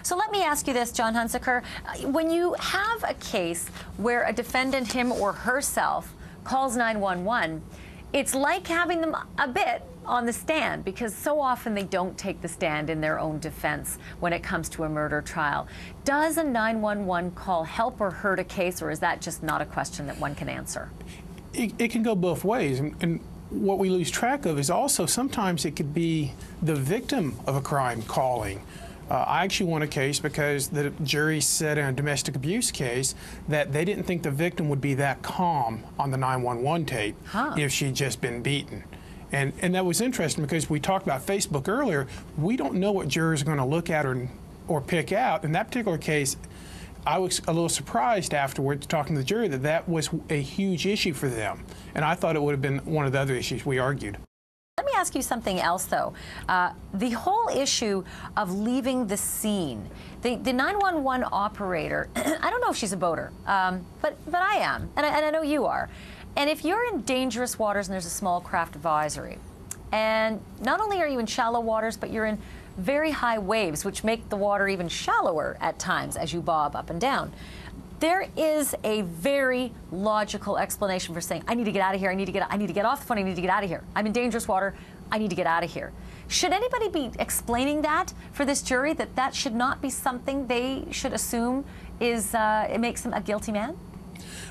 So let me ask you this, John Hunsucker. When you have a case where a defendant, him or herself, calls 911, it's like having them a bit on the stand, because so often they don't take the stand in their own defense when it comes to a murder trial. Does a 911 call help or hurt a case, or is that just not a question that one can answer? It can go both ways. And what we lose track of is also sometimes it could be the victim of a crime calling. I actually won a case because the jury said in a domestic abuse case that they didn't think the victim would be that calm on the 911 tape if she'd just been beaten. And that was interesting because we talked about Facebook earlier. We don't know what jurors are going to look at or pick out. In that particular case, I was a little surprised afterwards talking to the jury that that was a huge issue for them. And I thought it would have been one of the other issues we argued. Let me ask you something else, though. The whole issue of leaving the scene. The 911 operator, I don't know if she's a boater, but I am, and I know you are. And if you're in dangerous waters and there's a small craft advisory, and not only are you in shallow waters, but you're in very high waves, which make the water even shallower at times as you bob up and down. There is a very logical explanation for saying, I need to get out of here, I need to get off the phone, I need to get out of here. I'm in dangerous water, I need to get out of here. Should anybody be explaining that for this jury, that that should not be something they should assume is, it makes them a guilty man?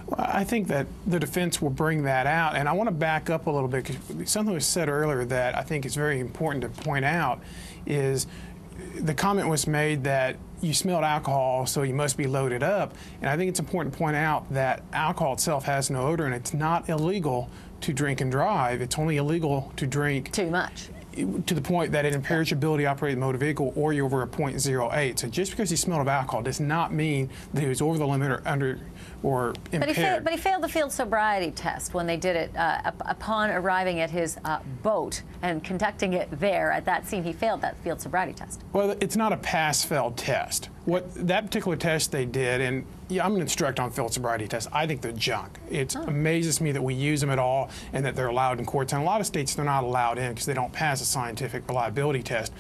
Well, I think that the defense will bring that out, and I want to back up a little bit because something was said earlier that I think is very important to point out is the comment was made that you smelled alcohol, so you must be loaded up. And I think it's important to point out that alcohol itself has no odor, and it's not illegal to drink and drive. It's only illegal to drink too much, to the point that it impairs your ability to operate the motor vehicle, or you're over a .08. So just because he smelled of alcohol does not mean that he was over the limit or under or impaired. But he failed the field sobriety test when they did it upon arriving at his boat and conducting it there at that scene. He failed that field sobriety test. Well, it's not a pass-fail test. What that particular test they did, and yeah, I'm an instructor on field sobriety tests. I think they're junk. It amazes me that we use them at all and that they're allowed in courts. And a lot of states they're not allowed in because they don't pass a scientific reliability test.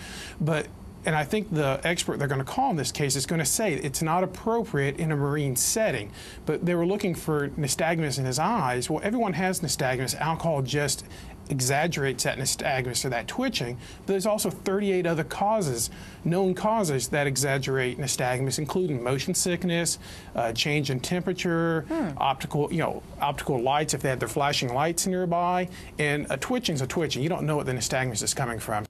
And I think the expert they're going to call in this case is going to say it's not appropriate in a marine setting. But they were looking for nystagmus in his eyes. Well, everyone has nystagmus. Alcohol just exaggerates that nystagmus or that twitching. But there's also 38 other causes, known causes, that exaggerate nystagmus, including motion sickness, change in temperature, optical lights if they had their flashing lights nearby, and a twitching's a twitching. You don't know what the nystagmus is coming from.